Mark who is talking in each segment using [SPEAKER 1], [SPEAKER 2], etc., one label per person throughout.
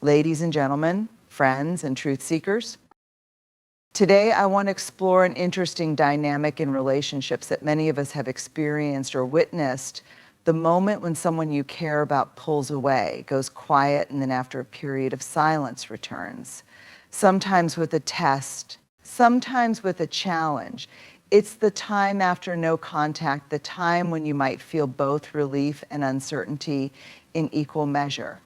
[SPEAKER 1] Ladies and gentlemen, friends and truth seekers, today I want to explore an interesting dynamic in relationships that many of us have experienced or witnessed. The moment when someone you care about pulls away, goes quiet, and then after a period of silence returns. Sometimes with a test, sometimes with a challenge. It's the time after no contact, the time when you might feel both relief and uncertainty in equal measure.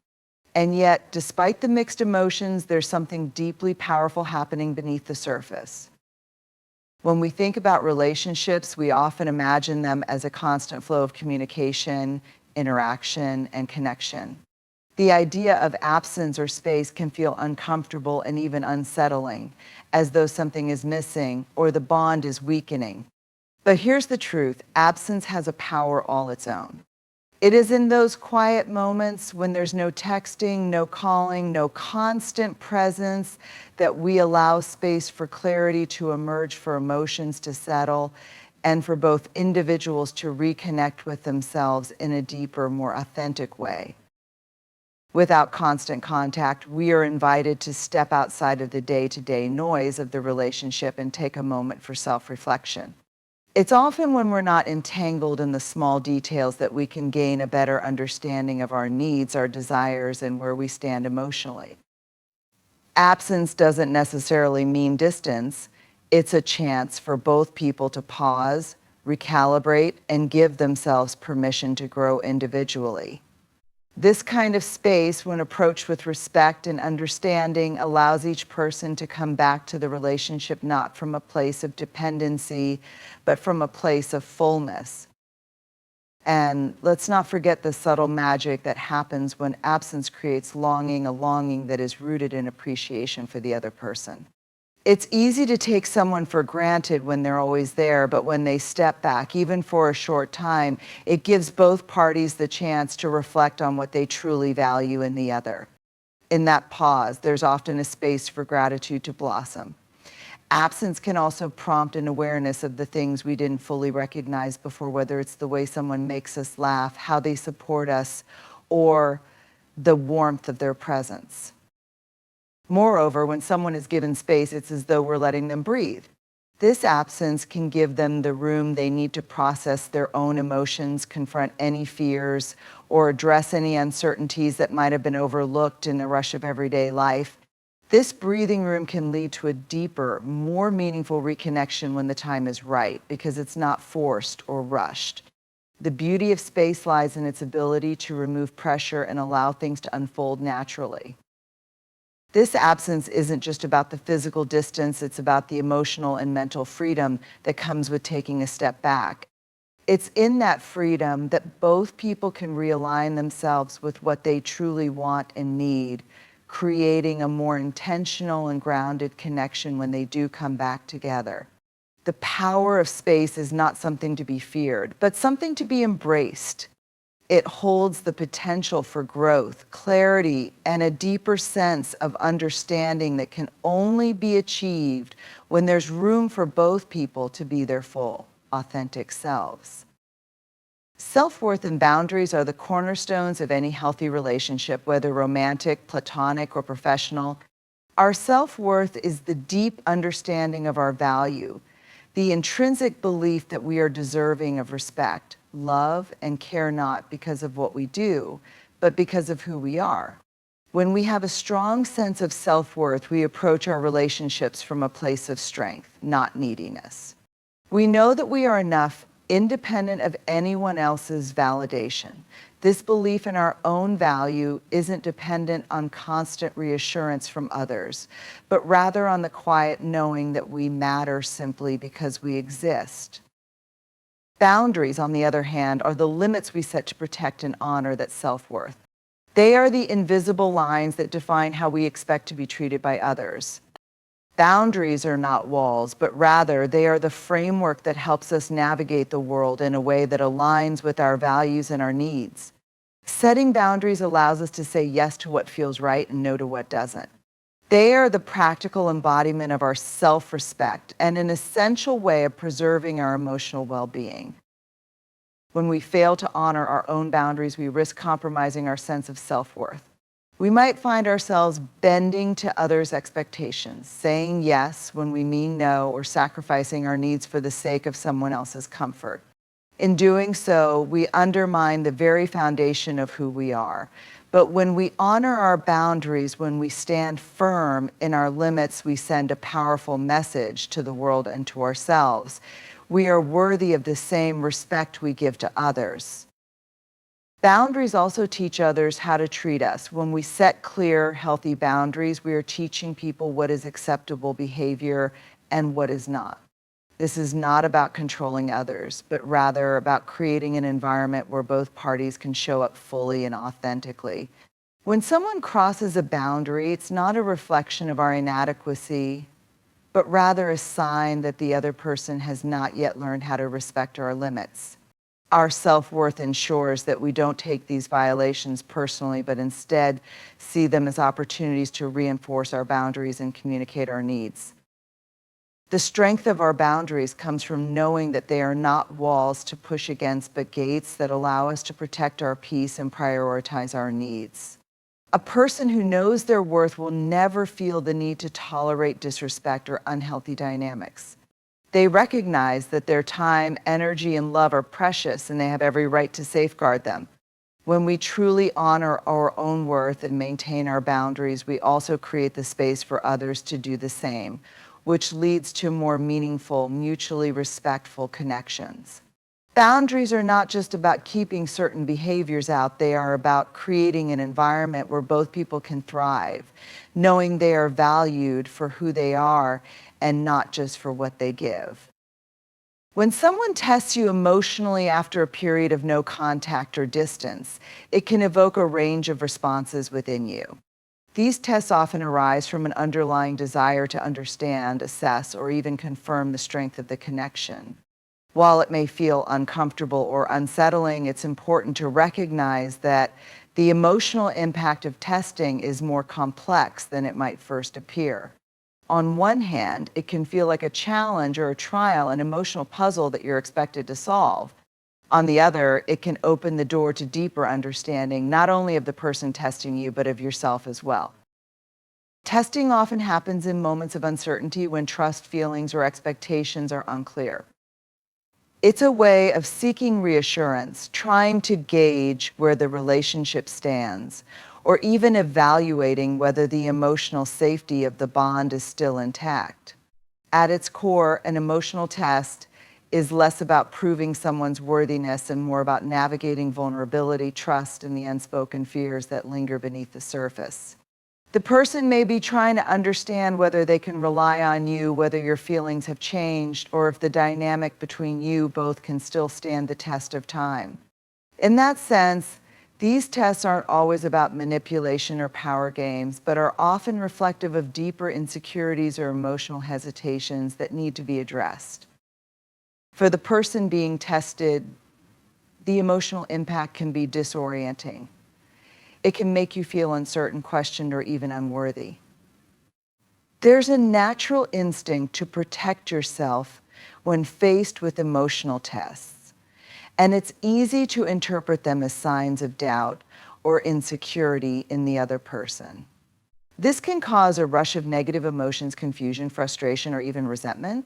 [SPEAKER 1] And yet, despite the mixed emotions, there's something deeply powerful happening beneath the surface. When we think about relationships, we often imagine them as a constant flow of communication, interaction, and connection. The idea of absence or space can feel uncomfortable and even unsettling, as though something is missing or the bond is weakening. But here's the truth: absence has a power all its own. It is in those quiet moments when there's no texting, no calling, no constant presence that we allow space for clarity to emerge, for emotions to settle, and for both individuals to reconnect with themselves in a deeper, more authentic way. Without constant contact, we are invited to step outside of the day-to-day noise of the relationship and take a moment for self-reflection. It's often when we're not entangled in the small details that we can gain a better understanding of our needs, our desires, and where we stand emotionally. Absence doesn't necessarily mean distance. It's a chance for both people to pause, recalibrate, and give themselves permission to grow individually. This kind of space, when approached with respect and understanding, allows each person to come back to the relationship not from a place of dependency, but from a place of fullness. And let's not forget the subtle magic that happens when absence creates longing, a longing that is rooted in appreciation for the other person. It's easy to take someone for granted when they're always there, but when they step back, even for a short time, it gives both parties the chance to reflect on what they truly value in the other. In that pause, there's often a space for gratitude to blossom. Absence can also prompt an awareness of the things we didn't fully recognize before, whether it's the way someone makes us laugh, how they support us, or the warmth of their presence. Moreover, when someone is given space, it's as though we're letting them breathe. This absence can give them the room they need to process their own emotions, confront any fears, or address any uncertainties that might have been overlooked in the rush of everyday life. This breathing room can lead to a deeper, more meaningful reconnection when the time is right, because it's not forced or rushed. The beauty of space lies in its ability to remove pressure and allow things to unfold naturally. This absence isn't just about the physical distance, it's about the emotional and mental freedom that comes with taking a step back. It's in that freedom that both people can realign themselves with what they truly want and need, creating a more intentional and grounded connection when they do come back together. The power of space is not something to be feared, but something to be embraced. It holds the potential for growth, clarity, and a deeper sense of understanding that can only be achieved when there's room for both people to be their full, authentic selves. Self-worth and boundaries are the cornerstones of any healthy relationship, whether romantic, platonic, or professional. Our self-worth is the deep understanding of our value, the intrinsic belief that we are deserving of respect, love, and care, not because of what we do, but because of who we are. When we have a strong sense of self-worth, we approach our relationships from a place of strength, not neediness. We know that we are enough, independent of anyone else's validation. This belief in our own value isn't dependent on constant reassurance from others, but rather on the quiet knowing that we matter simply because we exist. Boundaries, on the other hand, are the limits we set to protect and honor that self-worth. They are the invisible lines that define how we expect to be treated by others. Boundaries are not walls, but rather they are the framework that helps us navigate the world in a way that aligns with our values and our needs. Setting boundaries allows us to say yes to what feels right and no to what doesn't. They are the practical embodiment of our self-respect and an essential way of preserving our emotional well-being. When we fail to honor our own boundaries, we risk compromising our sense of self-worth. We might find ourselves bending to others' expectations, saying yes when we mean no, or sacrificing our needs for the sake of someone else's comfort. In doing so, we undermine the very foundation of who we are. But when we honor our boundaries, when we stand firm in our limits, we send a powerful message to the world and to ourselves. We are worthy of the same respect we give to others. Boundaries also teach others how to treat us. When we set clear, healthy boundaries, we are teaching people what is acceptable behavior and what is not. This is not about controlling others, but rather about creating an environment where both parties can show up fully and authentically. When someone crosses a boundary, it's not a reflection of our inadequacy, but rather a sign that the other person has not yet learned how to respect our limits. Our self-worth ensures that we don't take these violations personally, but instead see them as opportunities to reinforce our boundaries and communicate our needs. The strength of our boundaries comes from knowing that they are not walls to push against, but gates that allow us to protect our peace and prioritize our needs. A person who knows their worth will never feel the need to tolerate disrespect or unhealthy dynamics. They recognize that their time, energy, and love are precious, and they have every right to safeguard them. When we truly honor our own worth and maintain our boundaries, we also create the space for others to do the same, which leads to more meaningful, mutually respectful connections. Boundaries are not just about keeping certain behaviors out, they are about creating an environment where both people can thrive, knowing they are valued for who they are and not just for what they give. When someone tests you emotionally after a period of no contact or distance, it can evoke a range of responses within you. These tests often arise from an underlying desire to understand, assess, or even confirm the strength of the connection. While it may feel uncomfortable or unsettling, it's important to recognize that the emotional impact of testing is more complex than it might first appear. On one hand, it can feel like a challenge or a trial, an emotional puzzle that you're expected to solve. On the other, it can open the door to deeper understanding, not only of the person testing you, but of yourself as well. Testing often happens in moments of uncertainty when trust, feelings, or expectations are unclear. It's a way of seeking reassurance, trying to gauge where the relationship stands, or even evaluating whether the emotional safety of the bond is still intact. At its core, an emotional test is less about proving someone's worthiness and more about navigating vulnerability, trust, and the unspoken fears that linger beneath the surface. The person may be trying to understand whether they can rely on you, whether your feelings have changed, or if the dynamic between you both can still stand the test of time. In that sense, these tests aren't always about manipulation or power games, but are often reflective of deeper insecurities or emotional hesitations that need to be addressed. For the person being tested, the emotional impact can be disorienting. It can make you feel uncertain, questioned, or even unworthy. There's a natural instinct to protect yourself when faced with emotional tests, and it's easy to interpret them as signs of doubt or insecurity in the other person. This can cause a rush of negative emotions, confusion, frustration, or even resentment.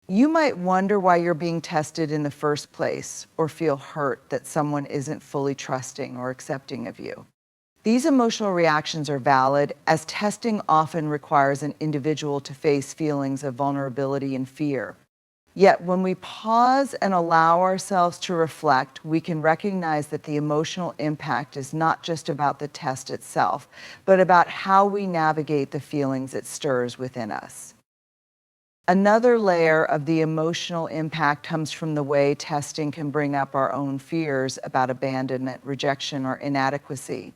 [SPEAKER 1] You might wonder why you're being tested in the first place, or feel hurt that someone isn't fully trusting or accepting of you. These emotional reactions are valid, as testing often requires an individual to face feelings of vulnerability and fear. Yet when we pause and allow ourselves to reflect, we can recognize that the emotional impact is not just about the test itself, but about how we navigate the feelings it stirs within us. Another layer of the emotional impact comes from the way testing can bring up our own fears about abandonment, rejection, or inadequacy.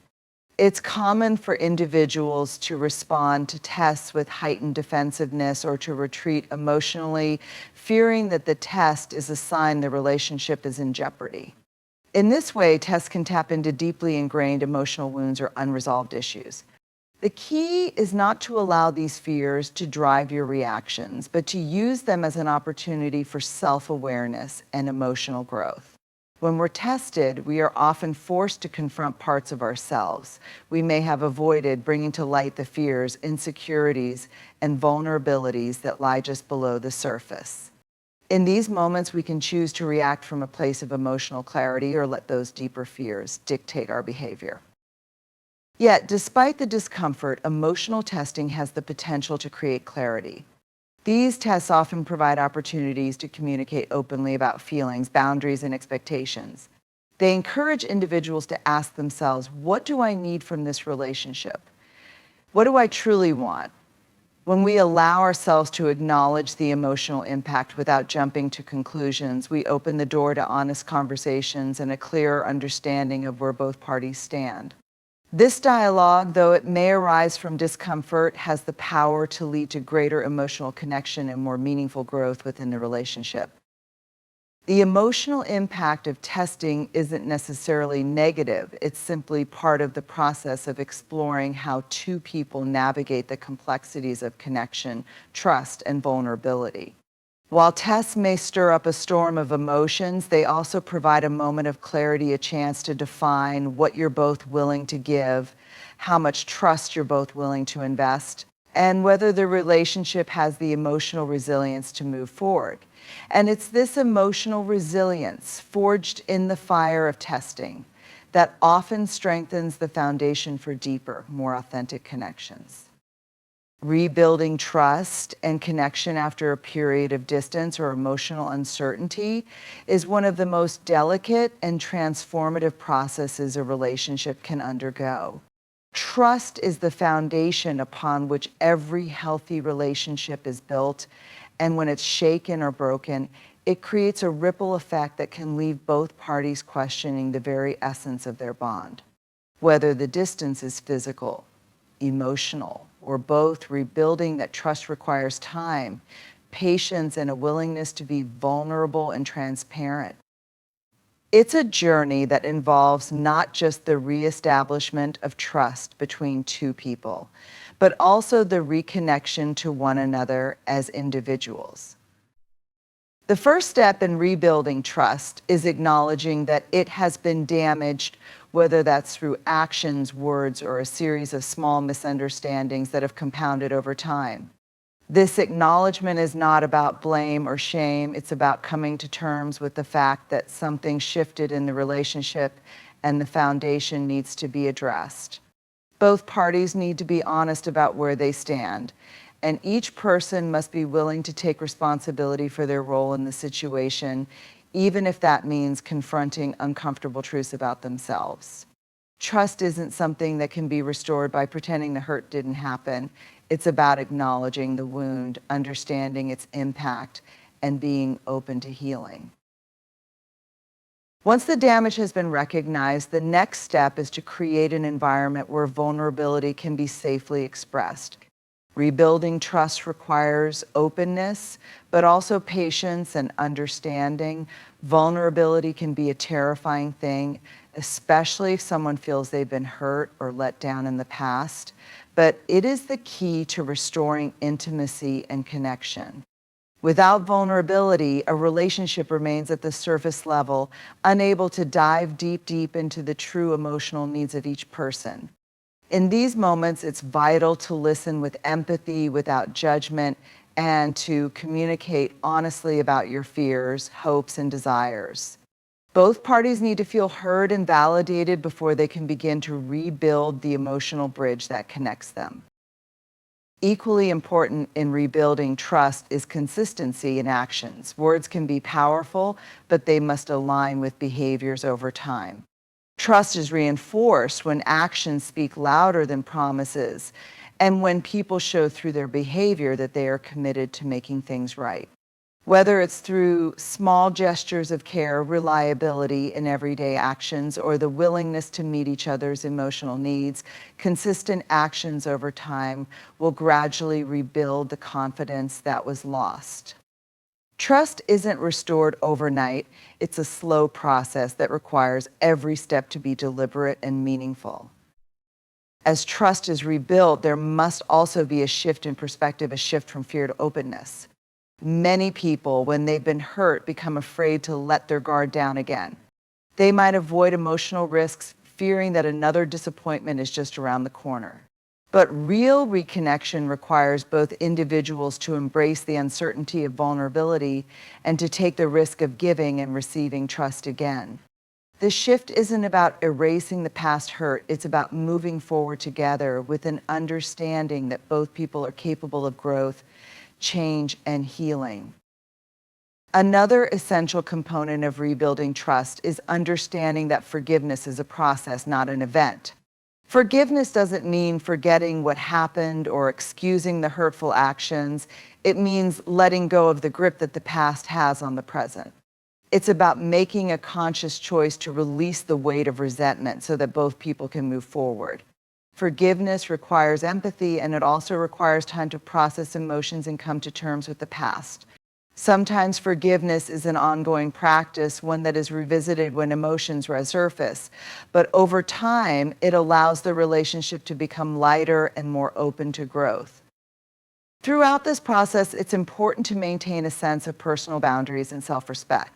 [SPEAKER 1] It's common for individuals to respond to tests with heightened defensiveness or to retreat emotionally, fearing that the test is a sign the relationship is in jeopardy. In this way, tests can tap into deeply ingrained emotional wounds or unresolved issues. The key is not to allow these fears to drive your reactions, but to use them as an opportunity for self-awareness and emotional growth. When we're tested, we are often forced to confront parts of ourselves we may have avoided, bringing to light the fears, insecurities, and vulnerabilities that lie just below the surface. In these moments, we can choose to react from a place of emotional clarity or let those deeper fears dictate our behavior. Yet, despite the discomfort, emotional testing has the potential to create clarity. These tests often provide opportunities to communicate openly about feelings, boundaries, and expectations. They encourage individuals to ask themselves, what do I need from this relationship? What do I truly want? When we allow ourselves to acknowledge the emotional impact without jumping to conclusions, we open the door to honest conversations and a clearer understanding of where both parties stand. This dialogue, though it may arise from discomfort, has the power to lead to greater emotional connection and more meaningful growth within the relationship. The emotional impact of testing isn't necessarily negative. It's simply part of the process of exploring how two people navigate the complexities of connection, trust, and vulnerability. While tests may stir up a storm of emotions, they also provide a moment of clarity, a chance to define what you're both willing to give, how much trust you're both willing to invest, and whether the relationship has the emotional resilience to move forward. And it's this emotional resilience, forged in the fire of testing, that often strengthens the foundation for deeper, more authentic connections. Rebuilding trust and connection after a period of distance or emotional uncertainty is one of the most delicate and transformative processes a relationship can undergo. Trust is the foundation upon which every healthy relationship is built, and when it's shaken or broken, it creates a ripple effect that can leave both parties questioning the very essence of their bond. Whether the distance is physical, emotional, or both, rebuilding that trust requires time, patience, and a willingness to be vulnerable and transparent. It's a journey that involves not just the reestablishment of trust between two people, but also the reconnection to one another as individuals. The first step in rebuilding trust is acknowledging that it has been damaged, whether that's through actions, words, or a series of small misunderstandings that have compounded over time. This acknowledgement is not about blame or shame. It's about coming to terms with the fact that something shifted in the relationship and the foundation needs to be addressed. Both parties need to be honest about where they stand, and each person must be willing to take responsibility for their role in the situation, even if that means confronting uncomfortable truths about themselves. Trust isn't something that can be restored by pretending the hurt didn't happen. It's about acknowledging the wound, understanding its impact, and being open to healing. Once the damage has been recognized, the next step is to create an environment where vulnerability can be safely expressed. Rebuilding trust requires openness, but also patience and understanding. Vulnerability can be a terrifying thing, especially if someone feels they've been hurt or let down in the past. But it is the key to restoring intimacy and connection. Without vulnerability, a relationship remains at the surface level, unable to dive deep into the true emotional needs of each person. In these moments, it's vital to listen with empathy, without judgment, and to communicate honestly about your fears, hopes, and desires. Both parties need to feel heard and validated before they can begin to rebuild the emotional bridge that connects them. Equally important in rebuilding trust is consistency in actions. Words can be powerful, but they must align with behaviors over time. Trust is reinforced when actions speak louder than promises, and when people show through their behavior that they are committed to making things right. Whether it's through small gestures of care, reliability in everyday actions, or the willingness to meet each other's emotional needs, consistent actions over time will gradually rebuild the confidence that was lost. Trust isn't restored overnight. It's a slow process that requires every step to be deliberate and meaningful. As trust is rebuilt, there must also be a shift in perspective, a shift from fear to openness. Many people, when they've been hurt, become afraid to let their guard down again. They might avoid emotional risks, fearing that another disappointment is just around the corner. But real reconnection requires both individuals to embrace the uncertainty of vulnerability and to take the risk of giving and receiving trust again. The shift isn't about erasing the past hurt, it's about moving forward together with an understanding that both people are capable of growth, change, and healing. Another essential component of rebuilding trust is understanding that forgiveness is a process, not an event. Forgiveness doesn't mean forgetting what happened or excusing the hurtful actions. It means letting go of the grip that the past has on the present. It's about making a conscious choice to release the weight of resentment so that both people can move forward. Forgiveness requires empathy, and it also requires time to process emotions and come to terms with the past. Sometimes forgiveness is an ongoing practice, one that is revisited when emotions resurface. But over time, it allows the relationship to become lighter and more open to growth. Throughout this process, it's important to maintain a sense of personal boundaries and self-respect.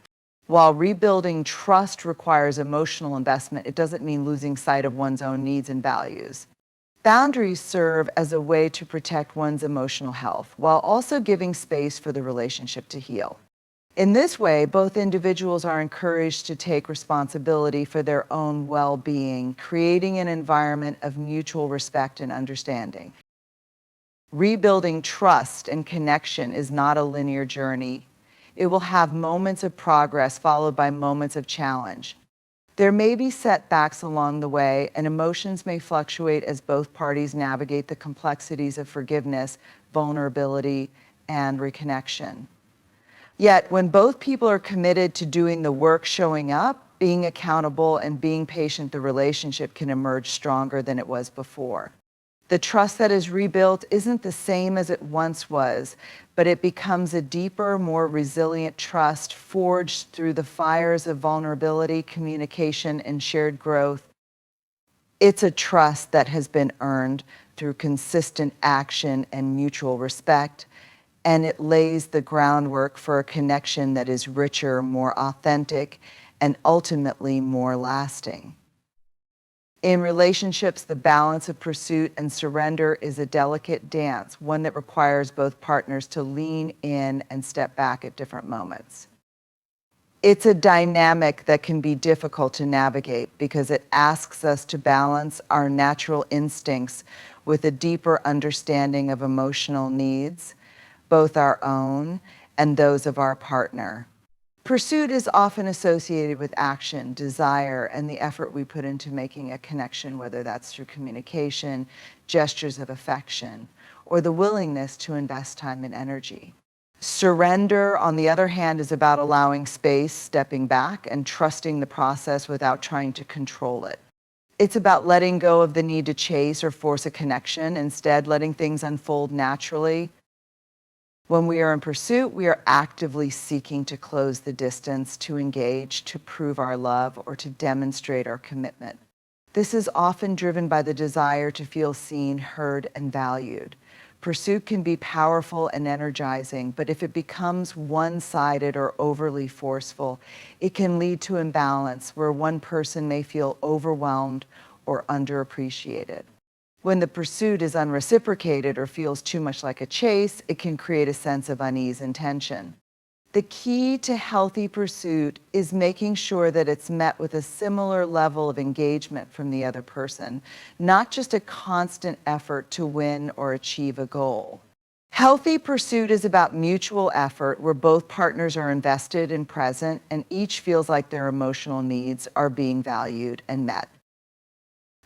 [SPEAKER 1] While rebuilding trust requires emotional investment, it doesn't mean losing sight of one's own needs and values. Boundaries serve as a way to protect one's emotional health while also giving space for the relationship to heal. In this way, both individuals are encouraged to take responsibility for their own well-being, creating an environment of mutual respect and understanding. Rebuilding trust and connection is not a linear journey. It will have moments of progress followed by moments of challenge. There may be setbacks along the way, and emotions may fluctuate as both parties navigate the complexities of forgiveness, vulnerability, and reconnection. Yet, when both people are committed to doing the work, showing up, being accountable, and being patient, the relationship can emerge stronger than it was before. The trust that is rebuilt isn't the same as it once was, but it becomes a deeper, more resilient trust forged through the fires of vulnerability, communication, and shared growth. It's a trust that has been earned through consistent action and mutual respect, and it lays the groundwork for a connection that is richer, more authentic, and ultimately more lasting. In relationships, the balance of pursuit and surrender is a delicate dance, one that requires both partners to lean in and step back at different moments. It's a dynamic that can be difficult to navigate because it asks us to balance our natural instincts with a deeper understanding of emotional needs, both our own and those of our partner. Pursuit is often associated with action, desire, and the effort we put into making a connection, whether that's through communication, gestures of affection, or the willingness to invest time and energy. Surrender, on the other hand, is about allowing space, stepping back, and trusting the process without trying to control it. It's about letting go of the need to chase or force a connection, instead letting things unfold naturally. When we are in pursuit, we are actively seeking to close the distance, to engage, to prove our love, or to demonstrate our commitment. This is often driven by the desire to feel seen, heard, and valued. Pursuit can be powerful and energizing, but if it becomes one-sided or overly forceful, it can lead to imbalance where one person may feel overwhelmed or underappreciated. When the pursuit is unreciprocated or feels too much like a chase, it can create a sense of unease and tension. The key to healthy pursuit is making sure that it's met with a similar level of engagement from the other person, not just a constant effort to win or achieve a goal. Healthy pursuit is about mutual effort where both partners are invested and present, and each feels like their emotional needs are being valued and met.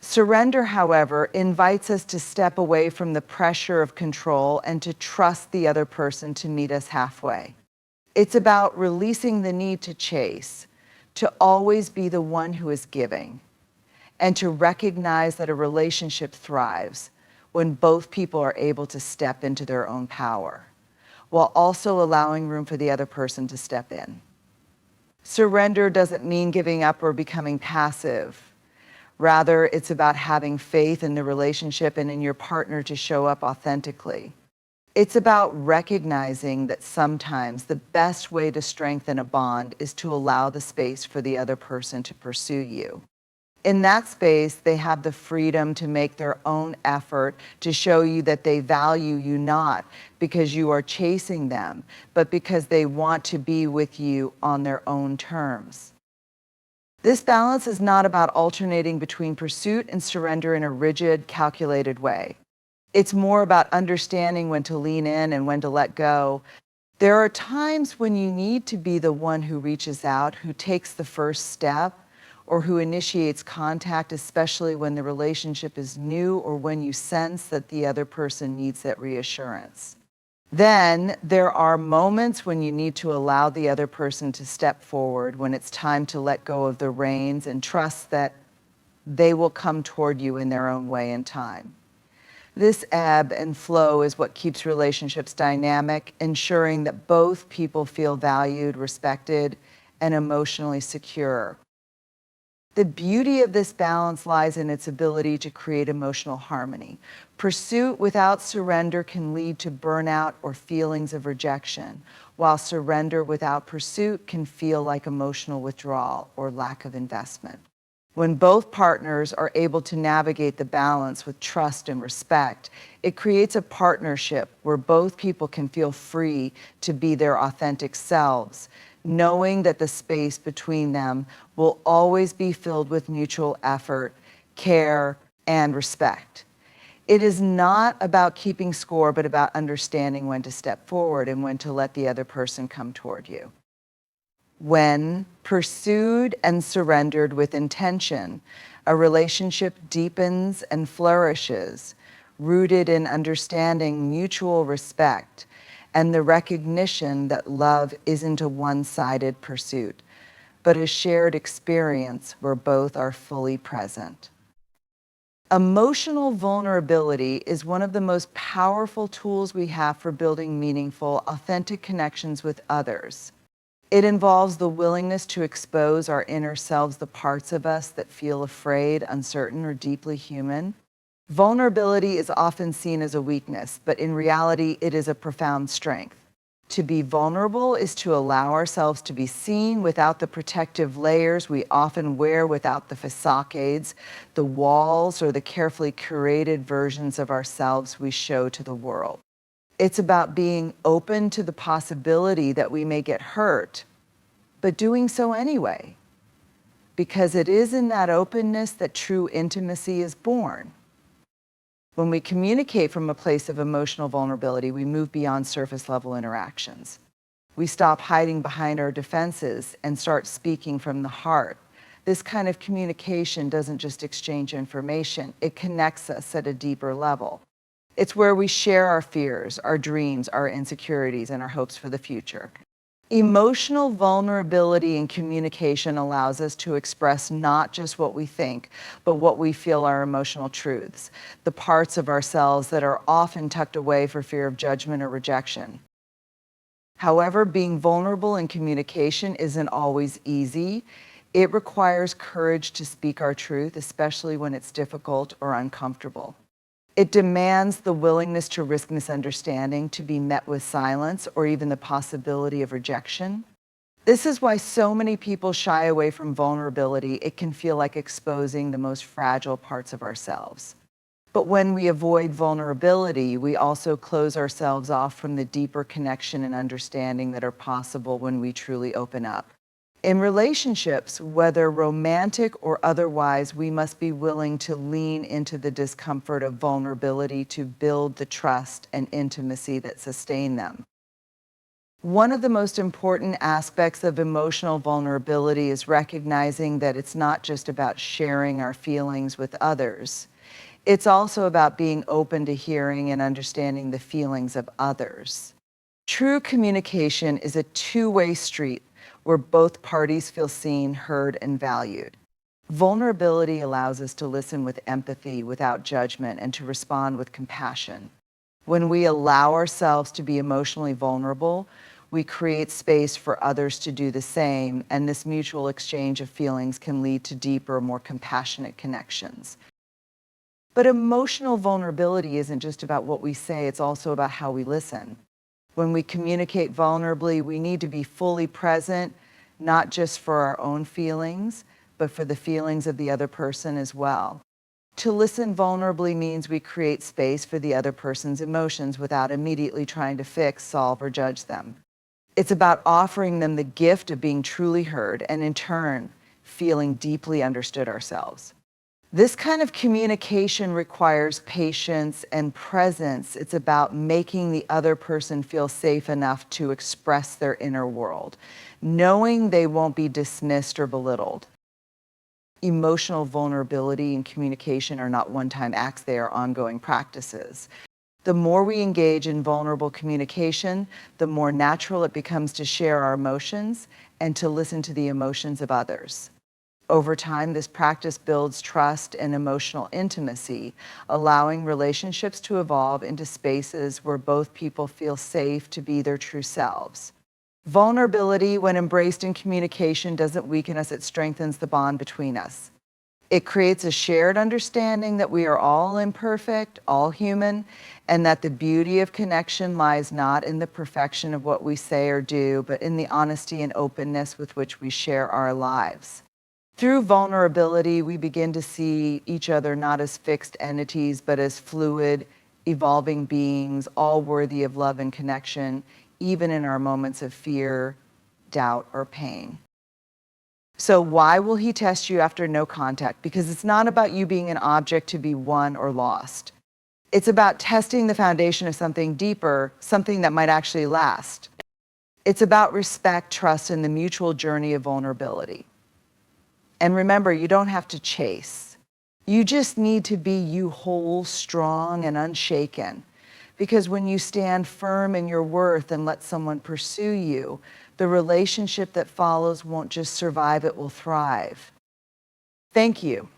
[SPEAKER 1] Surrender, however, invites us to step away from the pressure of control and to trust the other person to meet us halfway. It's about releasing the need to chase, to always be the one who is giving, and to recognize that a relationship thrives when both people are able to step into their own power, while also allowing room for the other person to step in. Surrender doesn't mean giving up or becoming passive. Rather, it's about having faith in the relationship and in your partner to show up authentically. It's about recognizing that sometimes the best way to strengthen a bond is to allow the space for the other person to pursue you. In that space, they have the freedom to make their own effort to show you that they value you, not because you are chasing them, but because they want to be with you on their own terms. This balance is not about alternating between pursuit and surrender in a rigid, calculated way. It's more about understanding when to lean in and when to let go. There are times when you need to be the one who reaches out, who takes the first step, or who initiates contact, especially when the relationship is new or when you sense that the other person needs that reassurance. Then there are moments when you need to allow the other person to step forward, when it's time to let go of the reins and trust that they will come toward you in their own way and time. This ebb and flow is what keeps relationships dynamic, ensuring that both people feel valued, respected, and emotionally secure. The beauty of this balance lies in its ability to create emotional harmony. Pursuit without surrender can lead to burnout or feelings of rejection, while surrender without pursuit can feel like emotional withdrawal or lack of investment. When both partners are able to navigate the balance with trust and respect, it creates a partnership where both people can feel free to be their authentic selves, knowing that the space between them will always be filled with mutual effort, care, and respect. It is not about keeping score, but about understanding when to step forward and when to let the other person come toward you. When pursued and surrendered with intention, a relationship deepens and flourishes, rooted in understanding, mutual respect, and the recognition that love isn't a one-sided pursuit, but a shared experience where both are fully present. Emotional vulnerability is one of the most powerful tools we have for building meaningful, authentic connections with others. It involves the willingness to expose our inner selves, the parts of us that feel afraid, uncertain, or deeply human. Vulnerability is often seen as a weakness, but in reality, it is a profound strength. To be vulnerable is to allow ourselves to be seen without the protective layers we often wear, without the facades, the walls, or the carefully curated versions of ourselves we show to the world. It's about being open to the possibility that we may get hurt, but doing so anyway, because it is in that openness that true intimacy is born. When we communicate from a place of emotional vulnerability, we move beyond surface level interactions. We stop hiding behind our defenses and start speaking from the heart. This kind of communication doesn't just exchange information, it connects us at a deeper level. It's where we share our fears, our dreams, our insecurities, and our hopes for the future. Emotional vulnerability in communication allows us to express not just what we think, but what we feel are emotional truths, the parts of ourselves that are often tucked away for fear of judgment or rejection. However, being vulnerable in communication isn't always easy. It requires courage to speak our truth, especially when it's difficult or uncomfortable. It demands the willingness to risk misunderstanding, to be met with silence, or even the possibility of rejection. This is why so many people shy away from vulnerability. It can feel like exposing the most fragile parts of ourselves. But when we avoid vulnerability, we also close ourselves off from the deeper connection and understanding that are possible when we truly open up. In relationships, whether romantic or otherwise, we must be willing to lean into the discomfort of vulnerability to build the trust and intimacy that sustain them. One of the most important aspects of emotional vulnerability is recognizing that it's not just about sharing our feelings with others. It's also about being open to hearing and understanding the feelings of others. True communication is a two-way street where both parties feel seen, heard, and valued. Vulnerability allows us to listen with empathy without judgment and to respond with compassion. When we allow ourselves to be emotionally vulnerable, we create space for others to do the same, and this mutual exchange of feelings can lead to deeper, more compassionate connections. But emotional vulnerability isn't just about what we say, it's also about how we listen. When we communicate vulnerably, we need to be fully present, not just for our own feelings, but for the feelings of the other person as well. To listen vulnerably means we create space for the other person's emotions without immediately trying to fix, solve, or judge them. It's about offering them the gift of being truly heard and, in turn, feeling deeply understood ourselves. This kind of communication requires patience and presence. It's about making the other person feel safe enough to express their inner world, knowing they won't be dismissed or belittled. Emotional vulnerability and communication are not one-time acts, they are ongoing practices. The more we engage in vulnerable communication, the more natural it becomes to share our emotions and to listen to the emotions of others. Over time, this practice builds trust and emotional intimacy, allowing relationships to evolve into spaces where both people feel safe to be their true selves. Vulnerability, when embraced in communication, doesn't weaken us, it strengthens the bond between us. It creates a shared understanding that we are all imperfect, all human, and that the beauty of connection lies not in the perfection of what we say or do, but in the honesty and openness with which we share our lives. Through vulnerability, we begin to see each other not as fixed entities, but as fluid, evolving beings, all worthy of love and connection, even in our moments of fear, doubt, or pain. So why will he test you after no contact? Because it's not about you being an object to be won or lost. It's about testing the foundation of something deeper, something that might actually last. It's about respect, trust, and the mutual journey of vulnerability. And remember, you don't have to chase. You just need to be you whole, strong, and unshaken. Because when you stand firm in your worth and let someone pursue you, the relationship that follows won't just survive, it will thrive. Thank you.